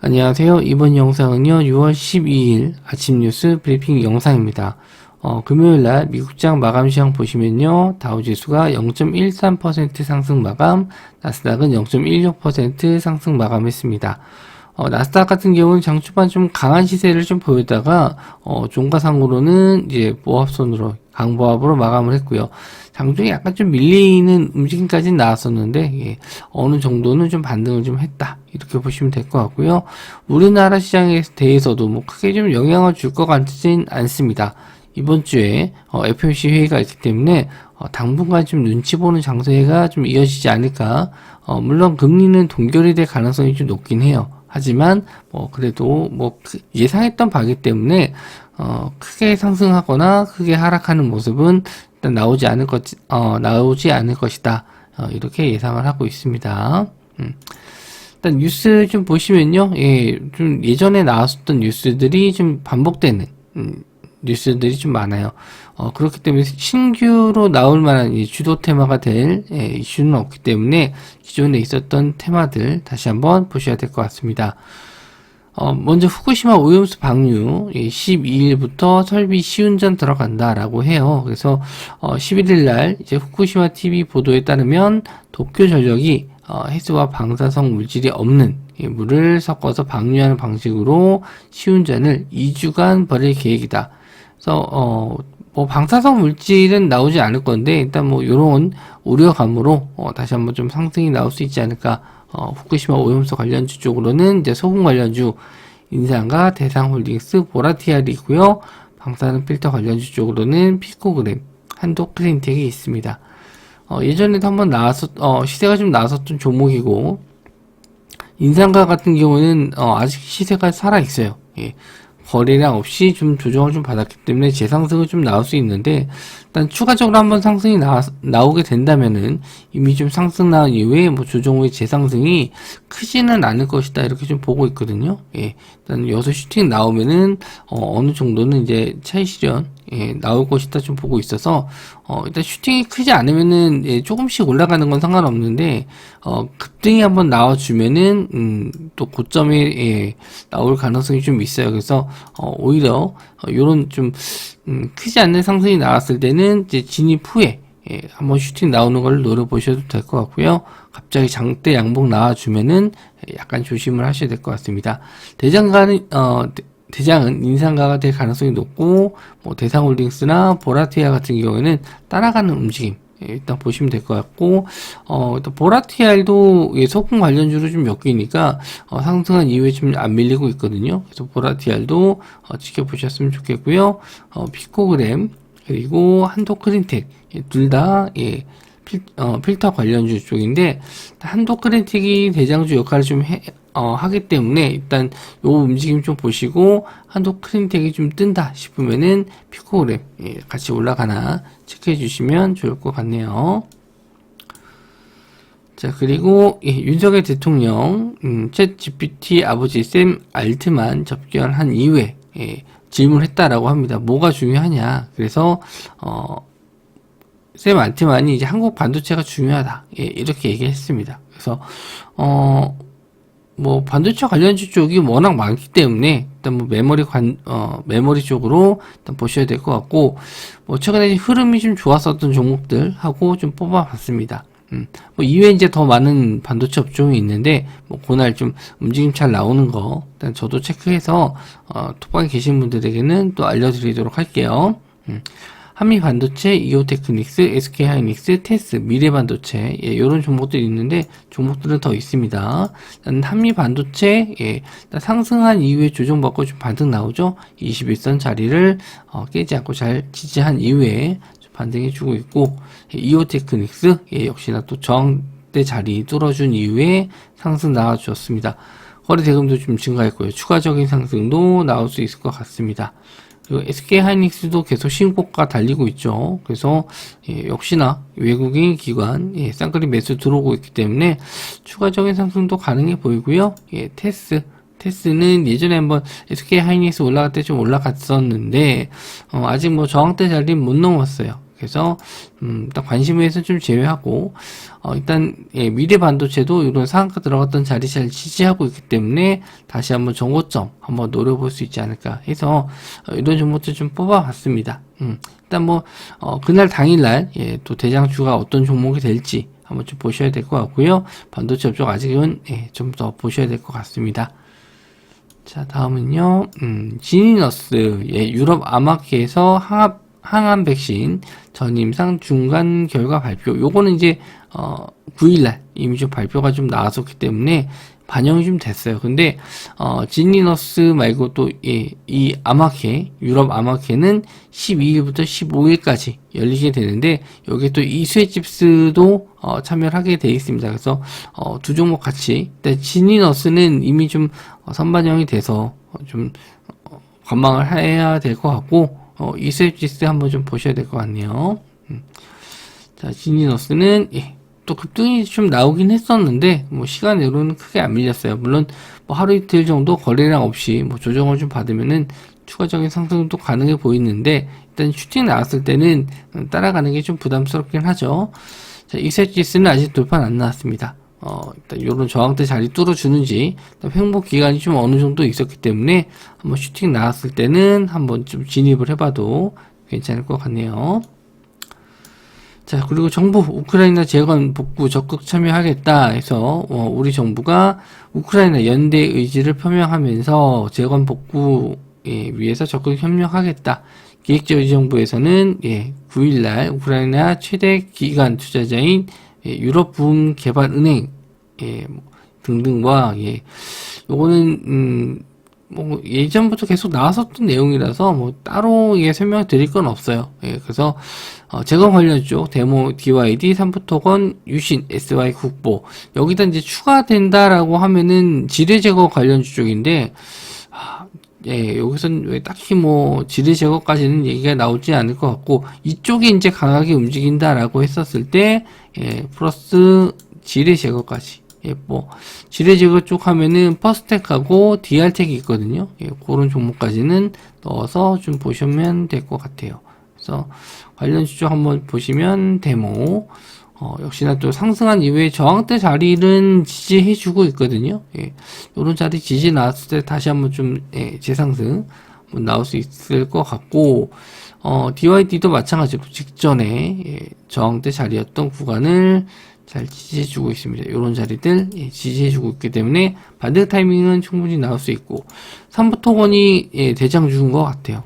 안녕하세요. 이번 영상은요, 6월 12일 아침 뉴스 브리핑 영상입니다. 금요일날 미국장 마감 시황 보시면요, 다우지수가 0.13% 상승 마감, 나스닥은 0.16% 상승 마감했습니다. 나스닥 같은 경우는 장 초반 좀 강한 시세를 좀 보였다가, 종가상으로는 이제 보합선으로, 강보합으로 마감을 했고요. 장중에 약간 좀 밀리는 움직임까지 나왔었는데, 예, 어느 정도는 좀 반등을 좀 했다. 이렇게 보시면 될 것 같고요. 우리나라 시장에 대해서도 뭐 크게 좀 영향을 줄 것 같진 않습니다. 이번 주에 FOMC 회의가 있기 때문에 당분간 좀 눈치 보는 장세가 좀 이어지지 않을까. 물론 금리는 동결이 될 가능성이 좀 높긴 해요. 하지만 그래도 예상했던 바이기 때문에 크게 상승하거나 크게 하락하는 모습은 일단 나오지 않을 것이다. 이렇게 예상을 하고 있습니다. 일단 뉴스 좀 보시면요, 예, 좀 예전에 나왔었던 뉴스들이 좀 반복되는 뉴스들이 좀 많아요. 그렇기 때문에 신규로 나올 만한 주도 테마가 될 이슈는 없기 때문에 기존에 있었던 테마들 다시 한번 보셔야 될 것 같습니다. 먼저 후쿠시마 오염수 방류 12일부터 설비 시운전 들어간다라고 해요. 그래서 11일 날 이제 후쿠시마 TV 보도에 따르면 도쿄 전력이 해수와 방사성 물질이 없는 물을 섞어서 방류하는 방식으로 시운전을 2주간 벌일 계획이다. 그래서 방사성 물질은 나오지 않을 건데 일단 요런 우려감으로 다시 한번 좀 상승이 나올 수 있지 않을까. 후쿠시마 오염수 관련주 쪽으로는 이제 소금 관련주 인상과 대상홀딩스, 보라티알이고요. 방사능 필터 관련주 쪽으로는 피코그램, 한도크린텍이 있습니다. 예전에도 한번 시세가 좀 나왔었던 종목이고, 인상가 같은 경우는 아직 시세가 살아 있어요. 예. 거래량 없이 좀 조정을 좀 받았기 때문에 재상승은 좀 나올 수 있는데, 일단 추가적으로 한번 상승이 나오게 된다면은 이미 좀 상승 나온 이후에 조정 후에 재상승이 크지는 않을 것이다 이렇게 좀 보고 있거든요. 예, 일단 여기서 슈팅 나오면은 어느 정도는 이제 차익 실현 나올 것이다 좀 보고 있어서 일단 슈팅이 크지 않으면은 조금씩 올라가는 건 상관없는데 급등이 한번 나와주면은 또 고점에 나올 가능성이 좀 있어요. 그래서 오히려 요런 좀 크지 않는 상승이 나왔을 때는 이제 진입 후에 한번 슈팅 나오는 걸 노려보셔도 될 것 같고요. 갑자기 장대 양봉 나와주면은 약간 조심을 하셔야 될 것 같습니다. 대장은 인상가가 될 가능성이 높고 대상홀딩스나 보라티아 같은 경우에는 따라가는 움직임 일단 보시면 될 것 같고 또 보라티알도 소금 관련주로 좀 엮이니까 상승한 이후에 좀 안 밀리고 있거든요. 그래서 보라티알도 지켜보셨으면 좋겠고요. 피코그램 그리고 한도크린텍 둘 다 필터 관련주 쪽인데 한도크린텍이 대장주 역할을 좀 하기 때문에 일단 요 움직임 좀 보시고 한도크린텍이 좀 뜬다 싶으면은 피코그램 같이 올라가나 체크해 주시면 좋을 것 같네요. 자, 그리고 윤석열 대통령 챗 GPT 아버지 샘 알트만 접견한 이후에 질문했다라고 합니다. 뭐가 중요하냐? 그래서 샘 알트만이 이제 한국 반도체가 중요하다 이렇게 얘기했습니다. 그래서 반도체 관련주 쪽이 워낙 많기 때문에 일단 메모리 쪽으로 일단 보셔야 될 것 같고 최근에 흐름이 좀 좋았었던 종목들 하고 좀 뽑아봤습니다. 이외에 이제 더 많은 반도체 업종이 있는데 그날 좀 움직임 잘 나오는 거 일단 저도 체크해서 톡방에 계신 분들에게는 또 알려드리도록 할게요. 한미반도체, 이오테크닉스, SK하이닉스, 테스, 미래반도체 이런 종목들이 있는데 종목들은 더 있습니다. 한미반도체 상승한 이후에 조정받고 좀 반등 나오죠. 21선 자리를 깨지 않고 잘 지지한 이후에 반등해주고 있고 이오테크닉스 역시나 또 저항대 자리 뚫어준 이후에 상승 나와주었습니다. 거래 대금도 좀 증가했고요. 추가적인 상승도 나올 수 있을 것 같습니다. 그리고 SK하이닉스도 계속 신고가 달리고 있죠. 그래서 역시나 외국인 기관 쌍끌이 매수 들어오고 있기 때문에 추가적인 상승도 가능해 보이고요. 테스는 예전에 한번 SK하이닉스 올라갈 때 좀 올라갔었는데 아직 저항대 자리는 못 넘었어요. 그래서 일단 관심에서 좀 제외하고 일단 미래 반도체도 이런 상한가 들어갔던 자리 잘 지지하고 있기 때문에 다시 한번 정고점 한번 노려볼 수 있지 않을까 해서 이런 종목들 좀 뽑아봤습니다. 일단 뭐 그날 당일날 또 대장주가 어떤 종목이 될지 한번 좀 보셔야 될 것 같고요. 반도체 업종 아직은 좀 더 보셔야 될 것 같습니다. 자, 다음은요, 지니너스, 유럽 암학회에서 항암 백신 전임상 중간 결과 발표. 요거는 이제, 9일날 이미 좀 발표가 좀 나왔었기 때문에 반영이 좀 됐어요. 근데, 지니너스 말고 또, 이 암학회, 유럽 암학회는 12일부터 15일까지 열리게 되는데, 여기에 또 이수에칩스도 참여를 하게 돼 있습니다. 그래서, 두 종목 같이, 일단 지니너스는 이미 좀 선반영이 돼서, 좀, 관망을 해야 될 것 같고, 이수에칩스 한번 좀 보셔야 될 것 같네요. 자, 지니너스는, 또 급등이 좀 나오긴 했었는데 뭐 시간으로는 크게 안 밀렸어요. 물론 뭐 하루 이틀 정도 거래량 없이 뭐 조정을 좀 받으면은 추가적인 상승도 가능해 보이는데 일단 슈팅 나왔을 때는 따라가는 게 좀 부담스럽긴 하죠. 자, 이세지스는 아직 돌파는 안 나왔습니다. 일단 요런 저항대 자리 뚫어주는지 횡보 기간이 좀 어느 정도 있었기 때문에 한번 슈팅 나왔을 때는 한번 좀 진입을 해봐도 괜찮을 것 같네요. 자, 그리고 정부 우크라이나 재건 복구 적극 참여하겠다 해서 우리 정부가 우크라이나 연대 의지를 표명하면서 재건 복구에 위해서 적극 협력하겠다. 기획재정부에서는 9일날 우크라이나 최대 기관 투자자인 유럽부흥개발은행 등등과 요거는 뭐 예전부터 계속 나왔었던 내용이라서 뭐 따로 설명을 드릴 건 없어요. 그래서 재건 관련 쪽 데모 DYD 삼부토건 유신 SY 국보 여기다 이제 추가된다라고 하면은 지뢰 제거 관련주 쪽인데 여기선 왜 딱히 뭐 지뢰 제거까지는 얘기가 나오지 않을 것 같고 이쪽이 이제 강하게 움직인다라고 했었을 때 플러스 지뢰 제거까지 뭐 지뢰 제거 쪽 하면은 퍼스텍하고 DR텍이 있거든요. 그런 종목까지는 넣어서 좀 보시면 될 것 같아요. 그래서 관련 주쪽 한번 보시면 데모 역시나 또 상승한 이후에 저항대 자리는 지지해주고 있거든요. 요런 자리 지지 나왔을 때 다시 한번 좀 재상승 한번 나올 수 있을 것 같고 DYD도 마찬가지로 직전에 저항대 자리였던 구간을 잘 지지해주고 있습니다. 이런 자리들 지지해주고 있기 때문에 반등 타이밍은 충분히 나올 수 있고 삼부토건이 대장주인 것 같아요.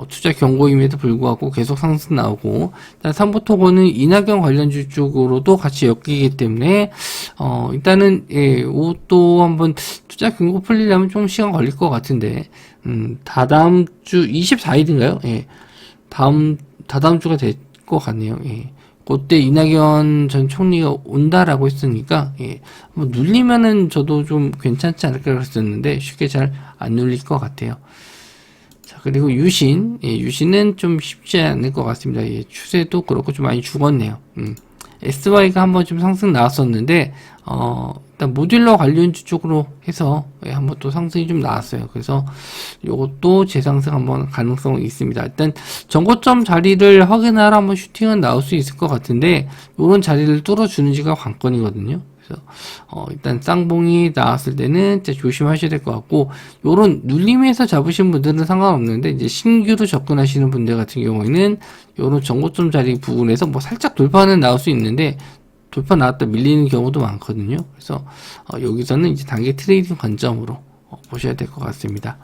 투자 경고임에도 불구하고 계속 상승 나오고 삼부토건은 이낙연 관련주 쪽으로도 같이 엮이기 때문에 일단은 이것도 한번 투자 경고 풀리려면 좀 시간 걸릴 것 같은데 다다음 주 24일인가요? 다다음 주가 될 것 같네요. 그때 이낙연 전 총리가 온다라고 했으니까 뭐 눌리면은 저도 좀 괜찮지 않을까 그랬었는데 쉽게 잘 안 눌릴 것 같아요. 자, 그리고 유신은 좀 쉽지 않을 것 같습니다. 추세도 그렇고 좀 많이 죽었네요. SY가 한번 좀 상승 나왔었는데 일단 모듈러 관련주 쪽으로 해서 한번 또 상승이 좀 나왔어요. 그래서 요것도 재상승 한번 가능성이 있습니다. 일단 정고점 자리를 확인하러 한번 슈팅은 나올 수 있을 것 같은데 요런 자리를 뚫어주는지가 관건이거든요. 그래서 일단 쌍봉이 나왔을 때는 진짜 조심하셔야 될 것 같고 요런 눌림에서 잡으신 분들은 상관없는데 이제 신규로 접근하시는 분들 같은 경우에는 요런 정고점 자리 부분에서 뭐 살짝 돌파는 나올 수 있는데 돌파 나왔다 밀리는 경우도 많거든요. 그래서 여기서는 이제 단기 트레이딩 관점으로 보셔야 될 것 같습니다.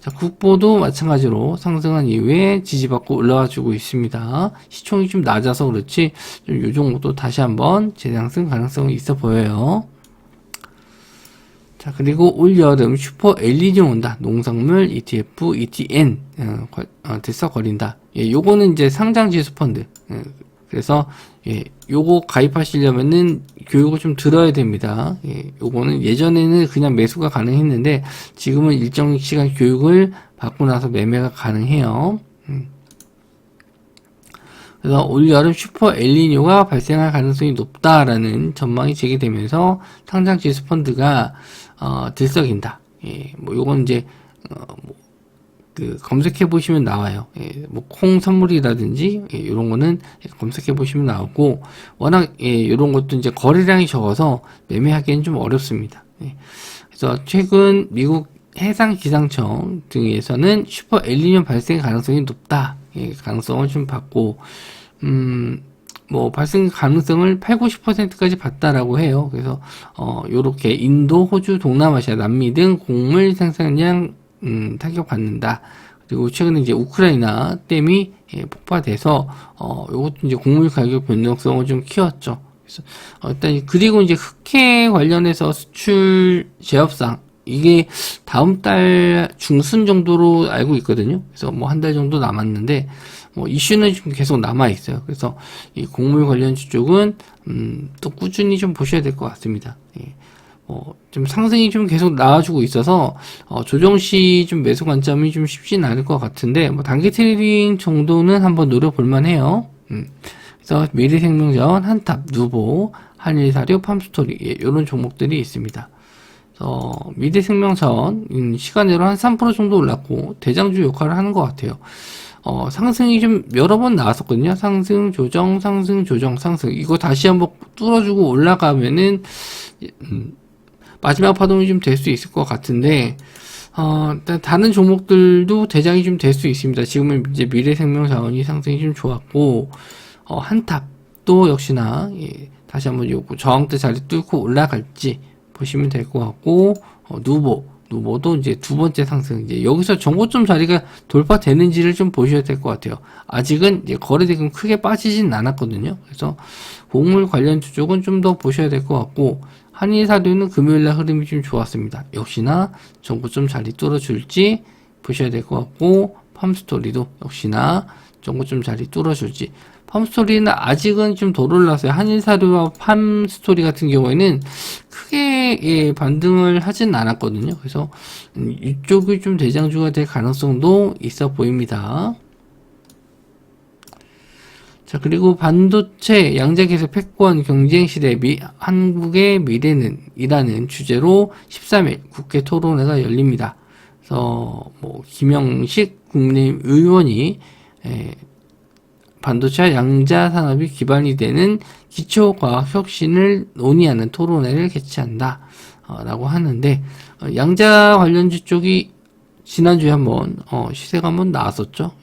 자, 국보도 마찬가지로 상승한 이후에 지지받고 올라와 주고 있습니다. 시총이 좀 낮아서 그렇지 요 종목도 다시 한번 재상승 가능성이 있어 보여요. 자, 그리고 올여름 슈퍼 엘니뇨 온다. 농산물 ETF, ETN 들썩거린다. 요거는 이제 상장 지수 펀드. 그래서 요거 가입하시려면은 교육을 좀 들어야 됩니다. 요거는 예전에는 그냥 매수가 가능했는데 지금은 일정 시간 교육을 받고 나서 매매가 가능해요. 그래서 올여름 슈퍼 엘니뇨가 발생할 가능성이 높다라는 전망이 제기되면서 상장 지수 펀드가 들썩인다. 뭐 요건 이제 검색해 보시면 나와요. 뭐 콩 선물이라든지 이런 거는 검색해 보시면 나오고, 워낙 이런 것도 이제 거래량이 적어서 매매하기엔 좀 어렵습니다. 그래서 최근 미국 해상 기상청 등에서는 슈퍼 엘니뇨 발생 가능성이 높다. 가능성을 좀 봤고, 뭐 발생 가능성을 8, 90%까지 봤다라고 해요. 그래서 요렇게 인도, 호주, 동남아시아, 남미 등 곡물 생산량 타격받는다. 그리고 최근에 이제 우크라이나 댐이 폭파돼서 요것도 이제 곡물 가격 변동성을 좀 키웠죠. 그래서 일단 그리고 이제 흑해 관련해서 수출 제협상 이게 다음 달 중순 정도로 알고 있거든요. 그래서 뭐 한 달 정도 남았는데 뭐 이슈는 좀 계속 남아 있어요. 그래서 이 곡물 관련주 쪽은 또 꾸준히 좀 보셔야 될 것 같습니다. 좀 상승이 좀 계속 나와주고 있어서 조정시 좀 매수 관점이 좀 쉽지는 않을 것 같은데 뭐 단기 트레이딩 정도는 한번 노려볼 만해요. 그래서 미래생명전, 한탑, 누보, 한일사료, 팜스토리 이런 종목들이 있습니다. 미래생명전 시간으로 한 3% 정도 올랐고 대장주 역할을 하는 것 같아요. 상승이 좀 여러 번 나왔었거든요. 상승, 조정, 상승, 조정, 상승. 이거 다시 한번 뚫어주고 올라가면은, 마지막 파동이 좀 될 수 있을 것 같은데, 다른 종목들도 대장이 좀 될 수 있습니다. 지금은 이제 미래생명자원이 상승이 좀 좋았고, 한탑도 역시나, 다시 한번 요거 저항대 자리 뚫고 올라갈지 보시면 될 것 같고, 누보도 이제 두 번째 상승, 이제 여기서 정고점 자리가 돌파되는지를 좀 보셔야 될 것 같아요. 아직은 이제 거래대금 크게 빠지진 않았거든요. 그래서 곡물 관련주 쪽은 좀 더 보셔야 될 것 같고, 한일사료는 금요일날 흐름이 좀 좋았습니다. 역시나 정고점 자리 뚫어줄지 보셔야 될 것 같고, 팜스토리도 역시나 정고점 자리 뚫어줄지. 팜스토리는 아직은 좀 덜 올랐어요. 한일사료와 팜스토리 같은 경우에는 크게 반등을 하진 않았거든요. 그래서 이쪽이 좀 대장주가 될 가능성도 있어 보입니다. 자, 그리고 반도체 양자기술 패권 경쟁 시대 한국의 미래는 이라는 주제로 13일 국회 토론회가 열립니다. 그래서 뭐 김영식 국민의원이 반도체 양자 산업이 기반이 되는 기초과학 혁신을 논의하는 토론회를 개최한다 라고 하는데, 양자 관련주 쪽이 지난주에 한번 시세가 한번 나왔었죠.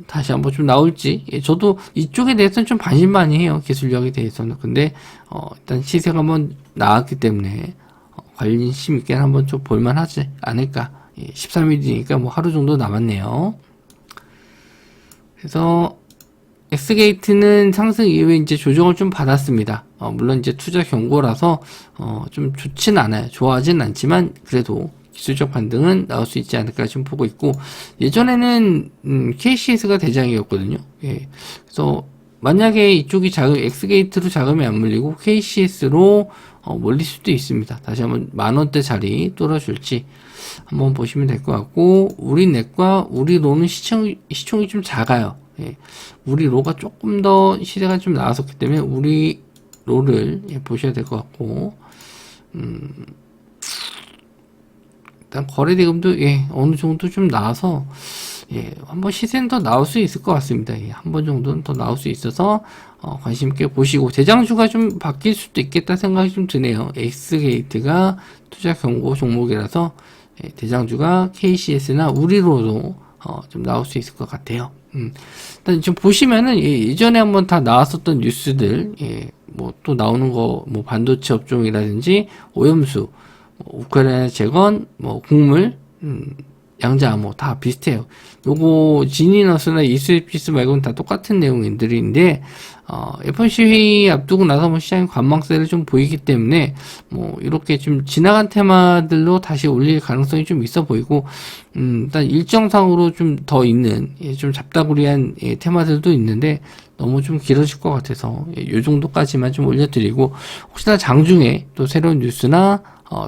다시 한번 좀 나올지, 저도 이쪽에 대해서는 좀 반신반의해요. 기술력에 대해서는. 근데 일단 시세가 한번 나왔기 때문에 관심 있게 한번 좀 볼만하지 않을까. 13일이니까 뭐 하루 정도 남았네요. 그래서 엑스게이트는 상승 이후에 이제 조정을 좀 받았습니다. 물론 이제 투자 경고라서 좀 좋진 않아요. 좋아하진 않지만 그래도 기술적 반등은 나올 수 있지 않을까 좀 보고 있고, 예전에는 KCS가 대장이었거든요. 그래서 만약에 이쪽이 엑스게이트로 자금이 안 물리고 KCS로 몰릴 수도 있습니다. 다시 한번 10,000원대 자리 뚫어줄지 한번 보시면 될 것 같고, 우리넷과 우리로는 시총이 좀 작아요. 우리로가 조금 더 시세가 좀 나왔었기 때문에 우리로를 보셔야 될 것 같고, 일단 거래대금도 어느 정도 좀 나와서 한번 시세는 더 나올 수 있을 것 같습니다. 한 번 정도는 더 나올 수 있어서 관심 있게 보시고, 대장주가 좀 바뀔 수도 있겠다 생각이 좀 드네요. 엑스게이트가 투자 경고 종목이라서 대장주가 KCS나 우리로도 좀 나올 수 있을 것 같아요. 일단 지금 보시면은 예전에 한번 다 나왔었던 뉴스들, 뭐 또 나오는 거, 뭐 반도체 업종이라든지 오염수, 우크라이나 재건, 뭐 곡물, 양자 뭐 다 비슷해요. 요거 지니너스나 이스피스 말고는 다 똑같은 내용들인데, FOMC 회의 앞두고 나서 뭐 시장이 관망세를 좀 보이기 때문에 뭐 이렇게 좀 지나간 테마들로 다시 올릴 가능성이 좀 있어 보이고, 일단 일정상으로 좀 더 있는 좀 잡다구리한 테마들도 있는데 너무 좀 길어질 것 같아서 요 정도까지만 좀 올려드리고, 혹시나 장중에 또 새로운 뉴스나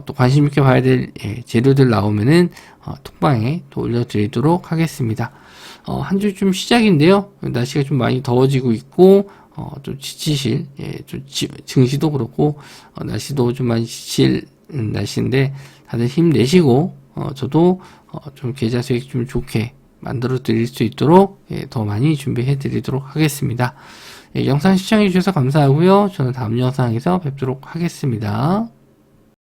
또 관심 있게 봐야 될 재료들 나오면은 톡방에 또 올려드리도록 하겠습니다. 한 주 좀 시작인데요. 날씨가 좀 많이 더워지고 있고, 좀 지치실, 좀 증시도 그렇고, 날씨도 좀 많이 지칠 날씨인데, 다들 힘내시고, 저도 좀 계좌 수익 좀 좋게 만들어 드릴 수 있도록 더 많이 준비해 드리도록 하겠습니다. 영상 시청해 주셔서 감사하고요. 저는 다음 영상에서 뵙도록 하겠습니다.